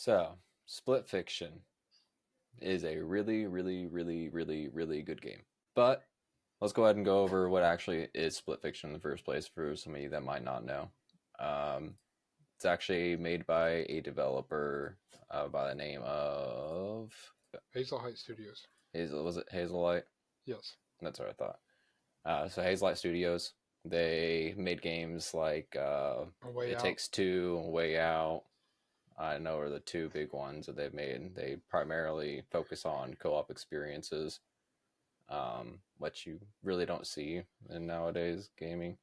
So, Split Fiction is a really, really, really, really, really good game. But let's go ahead and go over what actually is Split Fiction in the first place for some of you that might not know. Um, it's actually made by a developer by the name of Hazel Heights Studios. Hazel. Was it Hazellight? Yes. That's what I thought. So Hazelight Studios. They made games like A Way It Out. Takes Two, Way Out, I know are the two big ones that they've made. They primarily focus on co-op experiences, which you really don't see in nowadays gaming.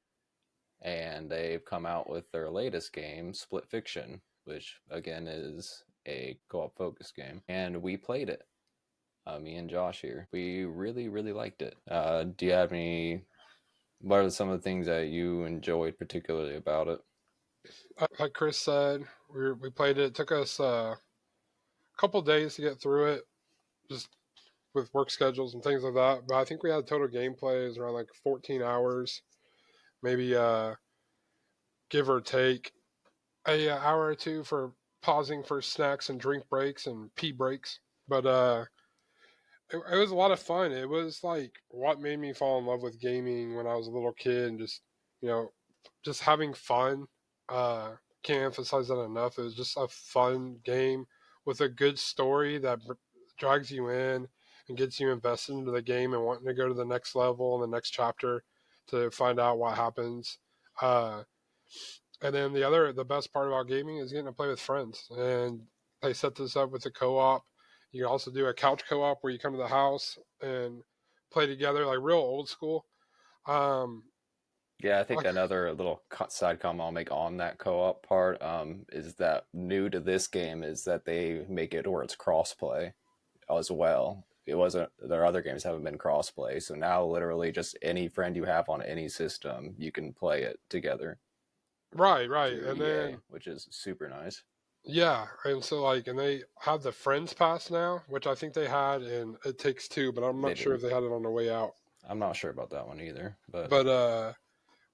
And they've come out with their latest game, Split Fiction, which again is a co-op focus game. And we played it. Me and Josh here. We really, really liked it. Do you have any? What are some of the things that you enjoyed particularly about it? Like Chris said, we played it. It took us a couple days to get through it, just with work schedules and things like that. But I think we had total gameplay is around like 14 hours, maybe give or take a hour or two for pausing for snacks and drink breaks and pee breaks. But it was a lot of fun. It was like what made me fall in love with gaming when I was a little kid, and you know just having fun. Can't emphasize that enough. It was just a fun game with a good story that drags you in and gets you invested into the game and wanting to go to the next level and the next chapter to find out what happens. Uh, and then the best part about gaming is getting to play with friends. And they set this up with a co-op. You can also do a couch co-op where you come to the house and play together, like real old school. Um, Yeah, I think like another little side comment I'll make on that co-op part is that new to this game is that they make it where it's cross-play as well. It wasn't Their other games haven't been cross-play, so now literally just any friend you have on any system, you can play it together right, through and EA, then which is super nice. yeah, and so and they have the Friends Pass now, which I think they had in It Takes Two, but I'm They not sure do. if they had it on the way out. I'm not sure about that one either, but But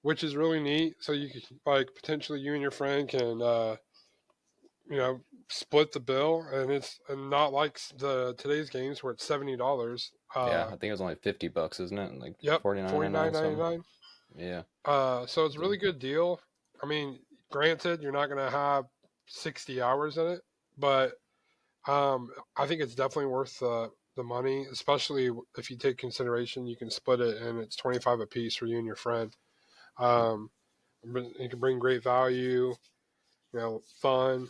which is really neat. So you can like potentially you and your friend can you know split the bill, and it's and not like the today's games where it's $70. yeah, I think it was only $50, isn't it? Like Yep, 49 $49.99. now, something. Yeah. So it's a really good deal. I mean, granted, you're not gonna have 60 hours in it, but I think it's definitely worth the money, especially if you take consideration you can split it and it's 25 a piece for you and your friend. Um, it can bring great value, fun.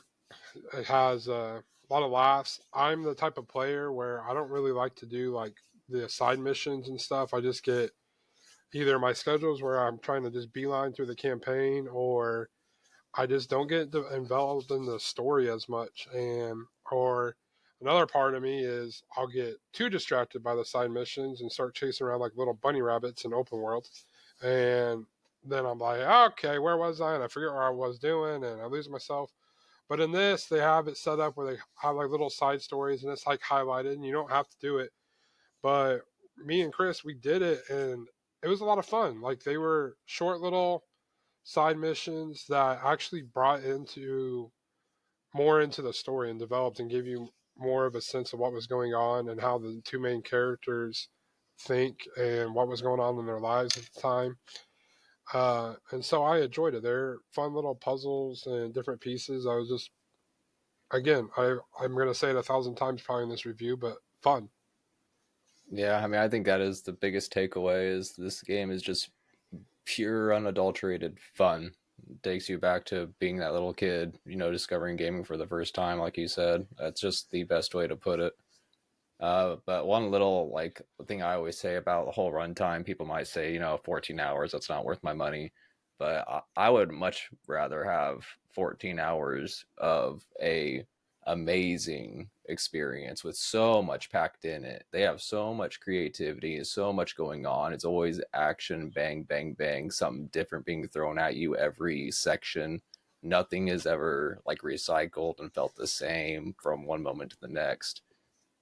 It has a lot of laughs. I'm the type of player where I don't really like to do like the side missions and stuff. I just get either my schedules where I'm trying to just beeline through the campaign, or I just don't get involved in the story as much. And or another part of me is I'll get too distracted by the side missions and start chasing around like little bunny rabbits in open world, and then I'm like, okay, where was I? And I forget what I was doing, and I lose myself. But in this, they have it set up where they have like little side stories, and it's like highlighted, and you don't have to do it. But me and Chris, we did it, and it was a lot of fun. Like they were short little side missions that actually brought into more into the story and developed and gave you more of a sense of what was going on and how the two main characters think and what was going on in their lives at the time. And so I enjoyed it. They're fun little puzzles and different pieces. I was just, again, I'm going to say it 1,000 times probably in this review, but fun. Yeah, I mean, I think that is the biggest takeaway is this game is just pure unadulterated fun. It takes you back to being that little kid, discovering gaming for the first time, like you said. That's just the best way to put it. But one little like thing I always say about the whole runtime, people might say, 14 hours, that's not worth my money. But I would much rather have 14 hours of a amazing experience with so much packed in it. They have so much creativity and so much going on. It's always action, bang, bang, bang, something different being thrown at you every section. Nothing is ever like recycled and felt the same from one moment to the next.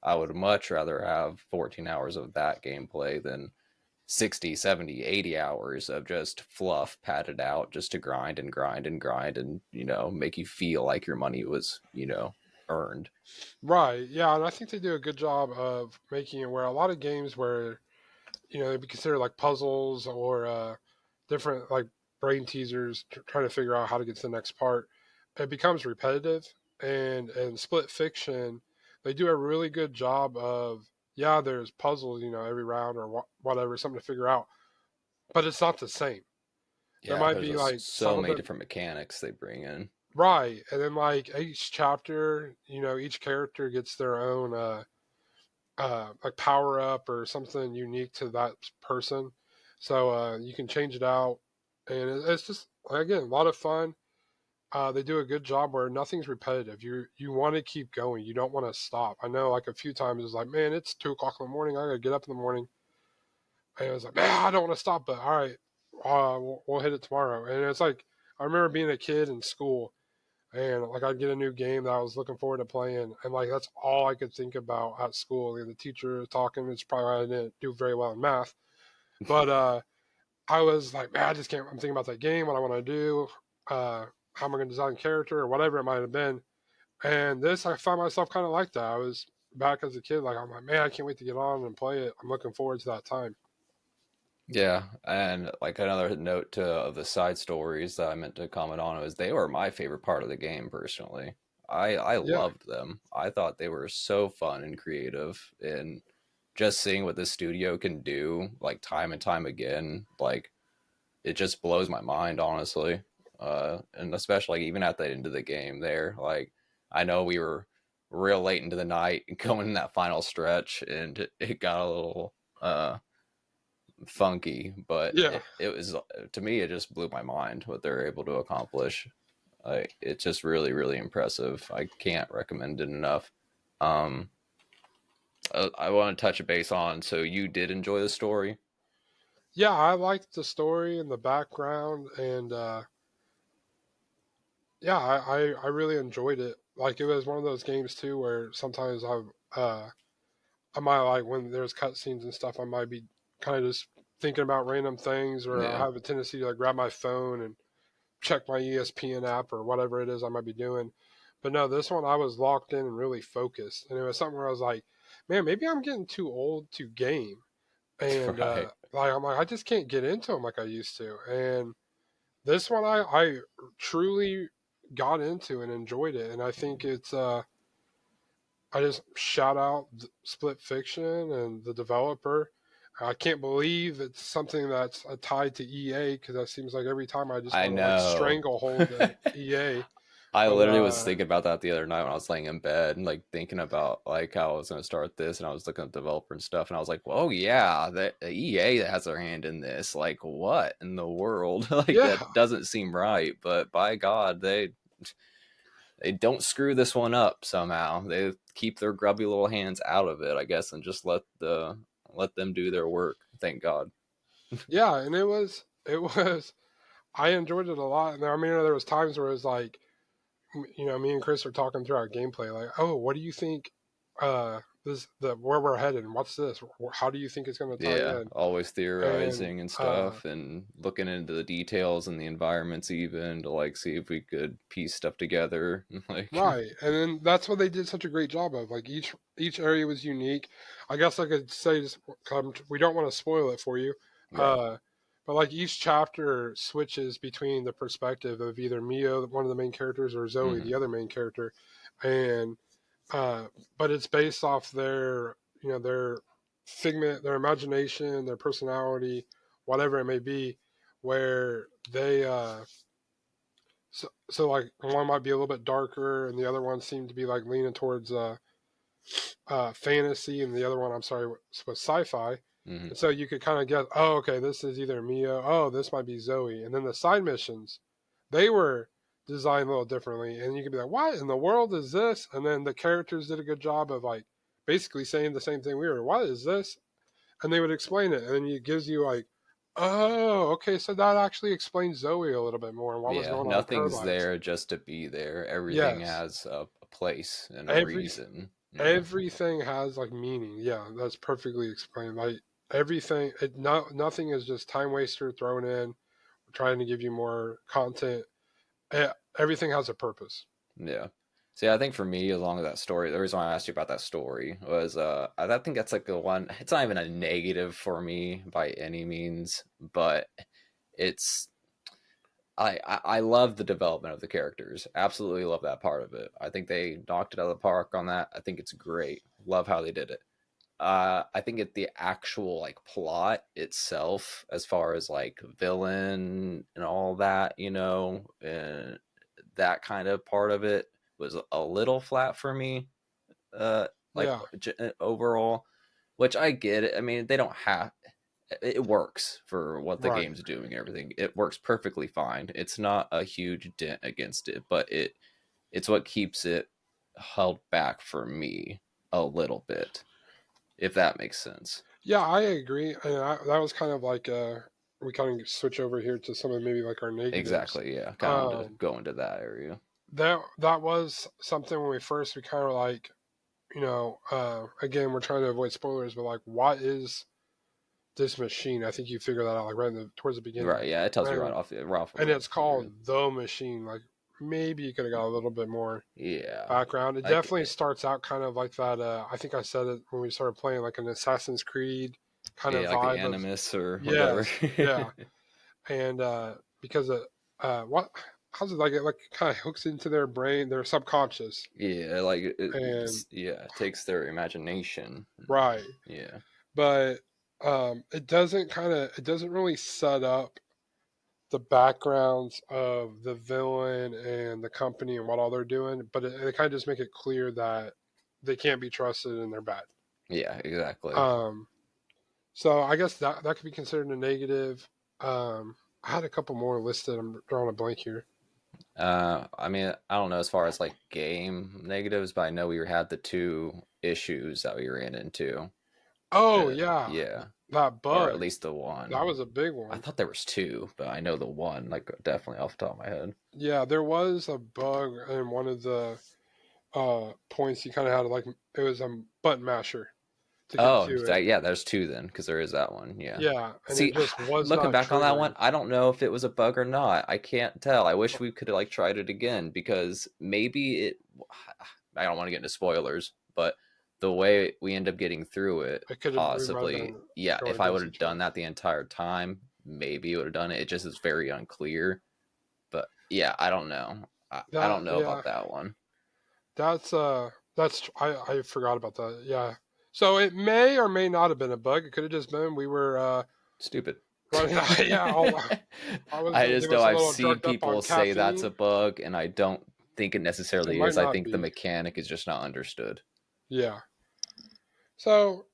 I would much rather have 14 hours of that gameplay than 60, 70, 80 hours of just fluff padded out just to grind and grind and grind and, make you feel like your money was, earned. Right. Yeah, and I think they do a good job of making it where a lot of games where they'd be considered like puzzles or different like brain teasers trying to figure out how to get to the next part. It becomes repetitive, and Split Fiction, they do a really good job of yeah, there's puzzles every round or whatever, something to figure out, but it's not the same. There Yeah, might there's be just like some so of many the different mechanics they bring in. right, and then like each chapter, each character gets their own like power up or something unique to that person. So you can change it out, and it's just again a lot of fun. They do a good job where nothing's repetitive. You want to keep going. You don't want to stop. I know like a few times it's like, man, it's 2 o'clock in the morning. I gotta get up in the morning, and it's like, man, I don't want to stop. But all right, we'll hit it tomorrow. And it's like I remember being a kid in school and like I'd get a new game that I was looking forward to playing, and like that's all I could think about at school. And the teacher was talking, it's probably why I didn't do very well in math. But I was like, man, I just can't. I'm thinking about that game, what I want to do, how am I going to design a character, or whatever it might have been. And this, I found myself kind of like that. I was back as a kid, like I'm like, man, I can't wait to get on and play it. I'm looking forward to that time. Yeah, and like another note to of the side stories that I meant to comment on was they were my favorite part of the game personally. I Yeah, loved them. I thought they were so fun and creative, and just seeing what the studio can do like time and time again, like it just blows my mind honestly. And especially even at the end of the game there, like I know we were real late into the night going in that final stretch, and it got a little funky, but yeah, it was, to me it just blew my mind what they're able to accomplish. Like it's just really really impressive. I can't recommend it enough. um I want to touch a base on, so you did enjoy the story? yeah. I liked the story and the background, and yeah, I really enjoyed it. Like it was one of those games too where sometimes I might like when there's cutscenes and stuff, I might be kind of just thinking about random things, or I Yeah. have a tendency to like grab my phone and check my ESPN app or whatever it is I might be doing. But no, this one I was locked in and really focused, and it was something where I was like, man, maybe I'm getting too old to game, and Right. like I'm like I just can't get into them like I used to, and this one I truly got into and enjoyed it, and I think it's I just shout out Split Fiction and the developer. I can't believe it's something that's tied to EA because that seems like every time I just I want to like know. stranglehold EA. I But literally was thinking about that the other night when I was laying in bed and like thinking about like how I was going to start this, and I was looking at the developer and stuff, and I was like, "Well, yeah, the EA that has their hand in this. Like, what in the world? Like, yeah, that doesn't seem right." But by God, they don't screw this one up somehow. They keep their grubby little hands out of it, I guess, and just let them do their work. Thank God. yeah, and it was I enjoyed it a lot. And I mean, there was times where it was like, me and Chris are talking through our gameplay, like, oh, what do you think? This the where we're headed, and what's this? How do you think it's going to tie Yeah, in? always And theorizing and stuff and looking into the details and the environments even to like see if we could piece stuff together. Like, right, and then that's what they did such a great job of. Like each area was unique. I guess I could say just, we don't want to spoil it for you, right. uh, but like each chapter switches between the perspective of either Mio, one of the main characters, or Zoe, Hmm. the other main character, and uh, but it's based off their their figment, their imagination, their personality, whatever it may be, where they so like one might be a little bit darker, and the other one seemed to be like leaning towards fantasy, and the other one, I'm sorry, was sci-fi. Hmm. And so you could kind of guess, oh, okay, this is either Mia, oh, this might be Zoe, and then the side missions, they were designed a little differently, and you could be like, what in the world is this? And then the characters did a good job of like basically saying the same thing we were, what is this? And they would explain it, and then it gives you like, oh, okay, so that actually explains Zoe a little bit more and what was Yeah, going on in her nothing's life. there just to be there. Everything Yes, has a place and a every reason. Yeah. everything has like meaning. Yeah, that's perfectly explained. Like everything, nothing is just time waster thrown in. We're trying to give you more content. Everything has a purpose. Yeah. See, I think for me, along with that story, the reason why I asked you about that story was, I think that's like the one. It's not even a negative for me by any means, but it's I love the development of the characters. Absolutely love that part of it. I think they knocked it out of the park on that. I think it's great. Love how they did it. I think the actual like plot itself, as far as like villain and all that, and that kind of part of it was a little flat for me. Like Yeah, overall, which I get it. I mean, they don't have it works for what the right. game's doing and everything. It works perfectly fine. It's not a huge dent against it, but it's what keeps it held back for me a little bit, if that makes sense. Yeah, I agree. And that was kind of like we kind of switch over here to some of maybe like our negatives. Exactly, yeah. Kind of wanted to Um, go into that area. that was something when we kind of like, again, we're trying to avoid spoilers, but like, what is this machine? I think you figure that out like right towards the beginning, Right, yeah, it tells you and right off the and rip. it's called the machine. Like maybe you could have got a little bit more Yeah, background. It like definitely starts out kind of like that. I think I said it when we started playing, like an Assassin's Creed kind of yeah, like the vibe of Animus or whatever. yes, yeah, and because what how's it like? It like kind of hooks into their brain, their subconscious, Yeah, like and yeah, it takes their imagination. right, Yeah, but it doesn't really set up the backgrounds of the villain and the company and what all they're doing, but they kind of just make it clear that they can't be trusted and they're bad. yeah, exactly. Um, so I guess that could be considered a negative. I had a couple more listed. I'm drawing a blank here. I mean, I don't know as far as like game negatives, but I know we had the two issues that we ran into. Oh yeah, Yeah, that or at bug. least the That one. was a big I one. thought there was two, but I know the one, like definitely off the top of my head. Yeah, there was a bug in one of the points. You kind of had like it was a button masher to get Oh, to it. yeah, there's two then, because there is that one. Yeah. Yeah, and it See, just was looking not back on that triggering. one, I don't know if it was a bug or not. I can't tell. I wish we could have like tried it again because maybe it. I don't want to get into spoilers, but the way we end up getting through it, It could have we might have possibly, been yeah. going If I would against have each done other. that the entire time, maybe it would have done it. It just is very unclear. But yeah, I don't know. I That don't know yeah, about that one. that's I forgot about that. Yeah. So it may or may not have been a bug. It could have just been we were Stupid. running out. Yeah, I was I gonna just give know us a I've little seen drugged up on people say that's a caffeine. bug, and I don't think it It necessarily might is. I not think the be. mechanic is just not understood. Yeah. So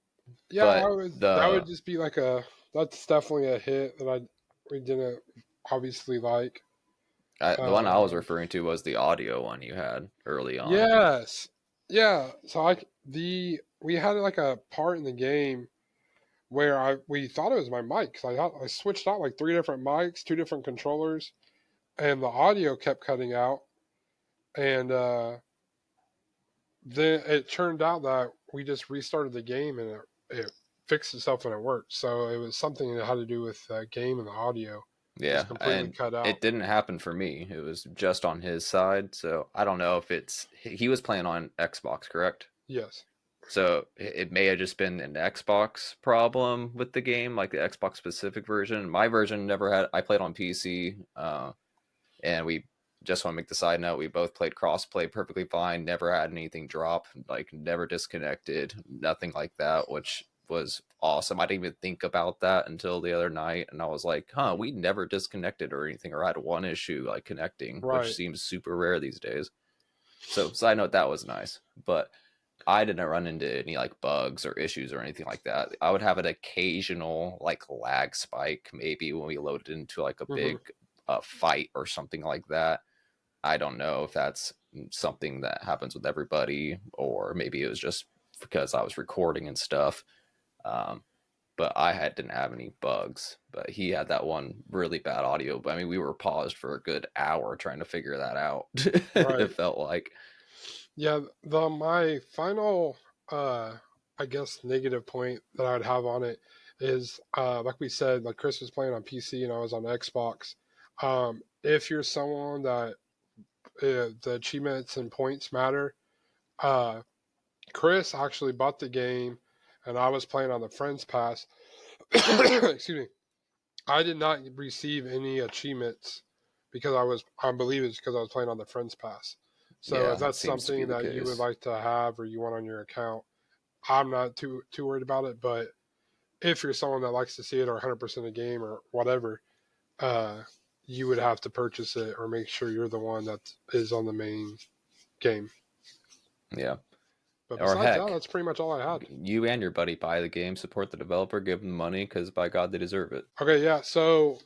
yeah, But that would the just be like a that's definitely a hit that we didn't obviously like. the one I was Um, referring to was the audio one you had early on. yes, yeah. So we had like a part in the game where we thought it was my mic because I switched out like three different mics, two different controllers, and the audio kept cutting out, and then it turned out that we just restarted the game and it fixed itself and it worked. So it was something that had to do with the game and the audio just Yeah, completely and cut out. it didn't happen for me. It was just on his side. So I don't know if he was playing on Xbox, correct? Yes. So it may have just been an Xbox problem with the game, like the Xbox specific version. My version never had. I played on PC, and we just want to make the side note. We both played crossplay perfectly fine. Never had anything drop. Like never disconnected. Nothing like that, which was awesome. I didn't even think about that until the other night, and I was like, "Huh, we never disconnected or anything, or had one issue like connecting, which Right. seems super rare these days." So side note, that was nice, but I didn't run into any like bugs or issues or anything like that. I would have an occasional like lag spike maybe when we loaded into like a Hmm. big fight or something like that. I don't know if that's something that happens with everybody or maybe it was just because I was recording and stuff. Um, but didn't have any bugs. But he had that one really bad audio. But I mean, we were paused for a good hour trying to figure that out. Right. It felt like. Yeah. The my final, uh, I guess, negative point that I'd have on it is, like we said, like Chris was playing on PC and I was on Xbox. If you're someone that the achievements and points matter. Uh, Chris actually bought the game, and I was playing on the Friends Pass. Excuse me. I did not receive any achievements because I believe it's because I was playing on the Friends Pass. So Yeah, if that that's seems to be something the that you would case. like to have or you want on your account, I'm not too worried about it. But if you're someone that likes to see it or 100% a game or whatever, uh, you would have to purchase it or make sure you're the one that is on the main game. Yeah. But Or besides that, heck, that's pretty much all I had. you and your buddy buy the game, support the developer, give them money, because by God, they deserve it. Okay, yeah. So,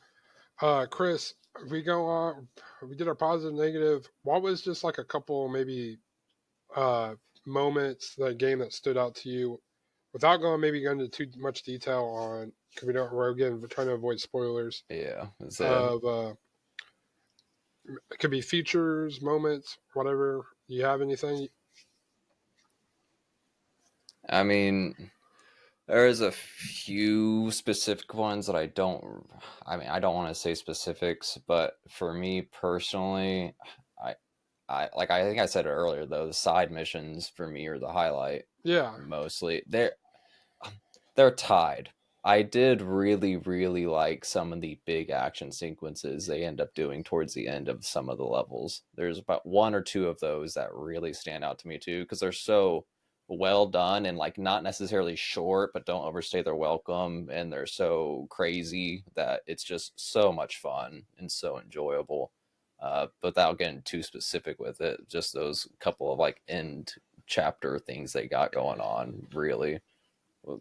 Chris, we go on. We did our positive, negative. What was just like a couple maybe uh, moments that game that stood out to you, without going into too much detail on because we don't. We're again trying to avoid spoilers Yeah. It's, of. It could be features, moments, whatever. You have anything? I mean, there's a few specific ones that I don't want to say specifics, but for me personally, I, I think I said it earlier though, the side missions for me are the highlight Yeah, mostly. They're tied. I did really, really like some of the big action sequences they end up doing towards the end of some of the levels. There's about one or two of those that really stand out to me too, because they're so well done and like not necessarily short, but don't overstay their welcome. And they're so crazy that it's just so much fun and so enjoyable. But without getting too specific with it, just those couple of like end chapter things they got going on really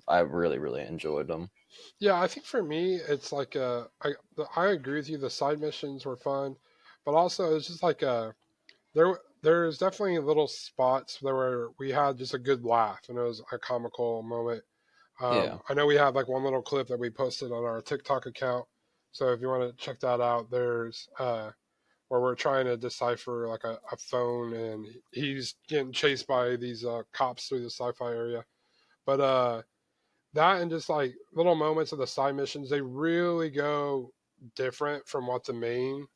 I really, really enjoyed them. yeah. I think for me, it's like I agree with you. The side missions were fun, but also it's just like there's definitely little spots there where we had just a good laugh and it was a comical moment. Yeah, I know we have like one little clip that we posted on our TikTok account, so if you want to check that out, there's where we're trying to decipher like a phone and he's getting chased by these cops through the sci-fi area. But that and just like little moments of the side missions, they really go different from what the main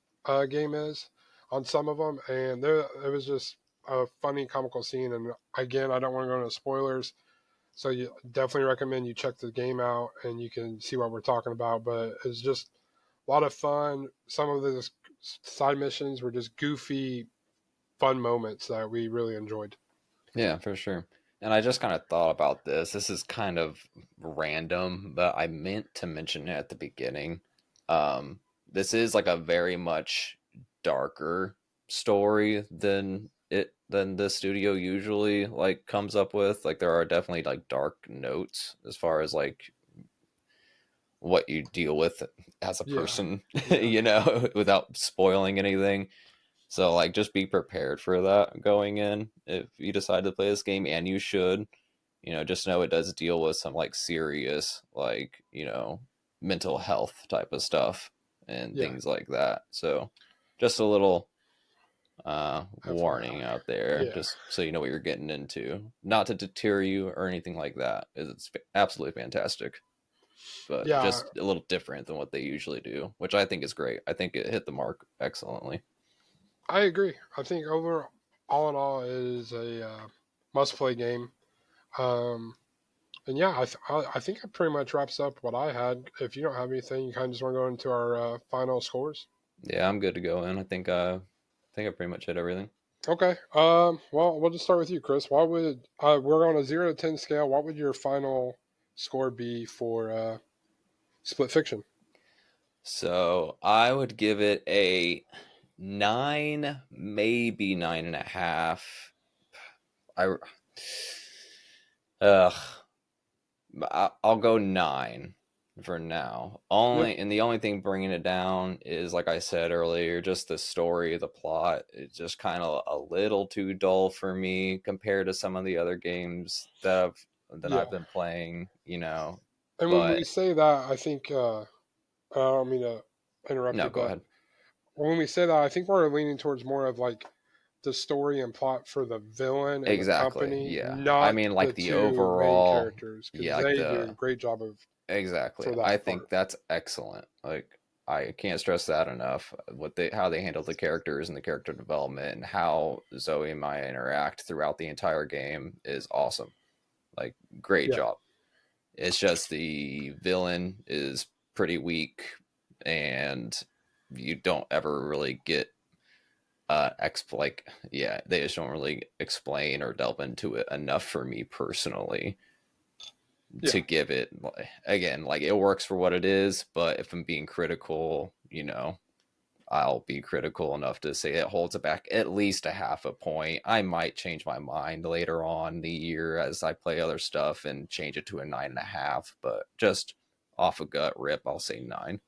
game is on some of them, and there it was just a funny comical scene. And again, I don't want to go into spoilers, so you definitely recommend you check the game out and you can see what we're talking about. But it's just a lot of fun. Some of the side missions were just goofy, fun moments that we really enjoyed. yeah, for sure. And I just kind of thought about this. This is kind of random, but I meant to mention it at the beginning. This is like a very much darker story than the studio usually like comes up with. Like there are definitely like dark notes as far as like what you deal with as a Yeah, person, yeah, without spoiling anything. So like just be prepared for that going in if you decide to play this game, and you should. Just know it does deal with some like serious like, mental health type of stuff and yeah. things like that. So just a little FYI. warning out there, Yeah, just so you know what you're getting into. Not to deter you or anything like that. It's absolutely fantastic, but yeah. just a little different than what they usually do, which I think is great. I think it hit the mark excellently. I agree. I think over all in all, it is a must-play game. Um, and yeah, I think it pretty much wraps up what I had. If you don't have anything, you kind of just want to go into our final scores. Yeah, I'm good to go in. I think I pretty much hit everything. Okay. Well, we'll just start with you, Chris. What would we're on a 0 to 10 scale. What would your final score be for Split Fiction? So I would give it a 9, maybe 9.5. I ugh, I'll go 9 for now. Yeah. The only thing bringing it down is, like I said earlier, just the story, the plot. It's just kind of a little too dull for me compared to some of the other games Yeah. I've been playing. And when we But say that, I think I don't mean to interrupt no, you, go but ahead. when we say that, I think we're leaning towards more of like the story and plot for the villain and the Exactly. company, Yeah. I not mean, the like the two main overall, characters, because yeah, like they do a the great job of exactly. for I that think part. that's excellent. Like I can't stress that enough. How they handle the characters and the character development and how Zoe and Maya interact throughout the entire game is awesome. Like, great Yeah. job. It's just the villain is pretty weak, and you don't ever really get they just don't really explain or delve into it enough for me personally Yeah. to give it, again, like, it works for what it is. But if I'm being critical, I'll be critical enough to say it holds it back at least a half a point. I might change my mind later on the year as I play other stuff and change it to a 9.5, but just off a gut rip, I'll say 9.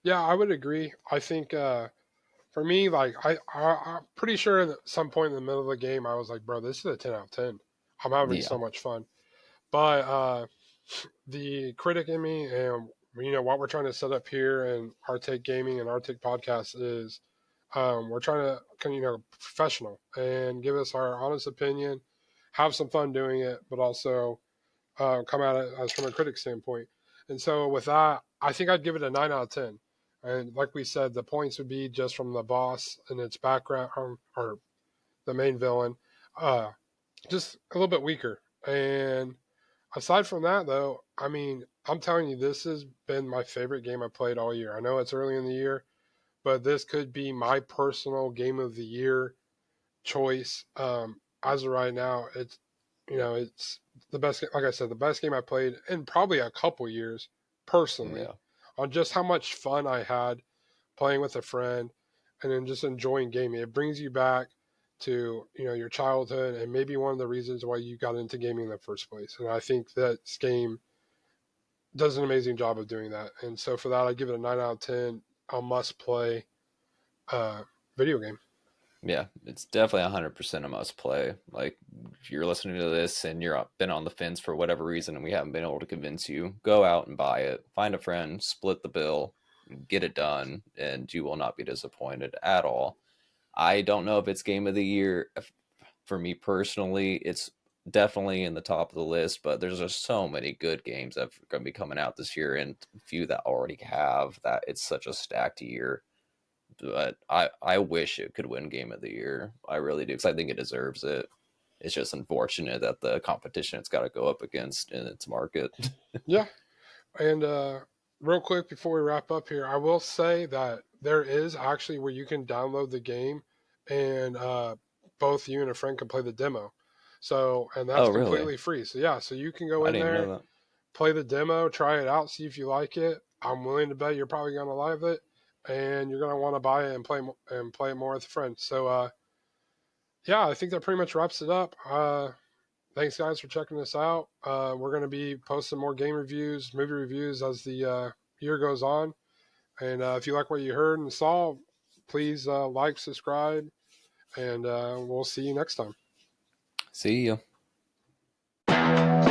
Yeah, I would agree. I think for me, like I'm pretty sure at some point in the middle of the game, I was like, bro, this is a 10 out of 10. I'm having Yeah, so much fun. But the critic in me and what we're trying to set up here in Arctic Gaming and Arctic Podcast is we're trying to professional and give us our honest opinion, have some fun doing it, but also come at it as from a critic standpoint. And so with that, I think I'd give it a 9 out of 10. And like we said, the points would be just from the boss and its background, or the main villain, uh, just a little bit weaker. And aside from that, though, I mean, I'm telling you, this has been my favorite game I played all year. I know it's early in the year, but this could be my personal game of the year choice. As of right now, it's the best. Like I said, the best game I played in probably a couple years, personally, yeah, on just how much fun I had playing with a friend, and then just enjoying gaming. It brings you back to your childhood, and maybe one of the reasons why you got into gaming in the first place. And I think that this game does an amazing job of doing that. And so for that, I give it a 9 out of 10. A must play uh, video game. yeah. It's definitely 100% a must play. Like, if you're listening to this and been on the fence for whatever reason and we haven't been able to convince you, go out and buy it. Find a friend, split the bill, get it done, and you will not be disappointed at all. I don't know if it's game of the year. For me personally, it's definitely in the top of the list, but there's just so many good games that are going to be coming out this year, and few that already have, that it's such a stacked year. But I wish it could win game of the year. I really do, because I think it deserves it. It's just unfortunate that the competition it's got to go up against in its market. Yeah, and real quick before we wrap up here, I will say that there is actually where you can download the game, and both you and a friend can play the demo. So, and Oh, that's really? completely free. So yeah, so you can go I in didn't even there, know that. play the demo, try it out, see if you like it. I'm willing to bet you're probably gonna love it, and you're gonna want to buy it and play it more with a friend. So yeah, I think that pretty much wraps it up. Thanks guys for checking this out. We're going to be posting more game reviews, movie reviews as the year goes on. And if you like what you heard and saw, please like, subscribe, and we'll see you next time. See ya.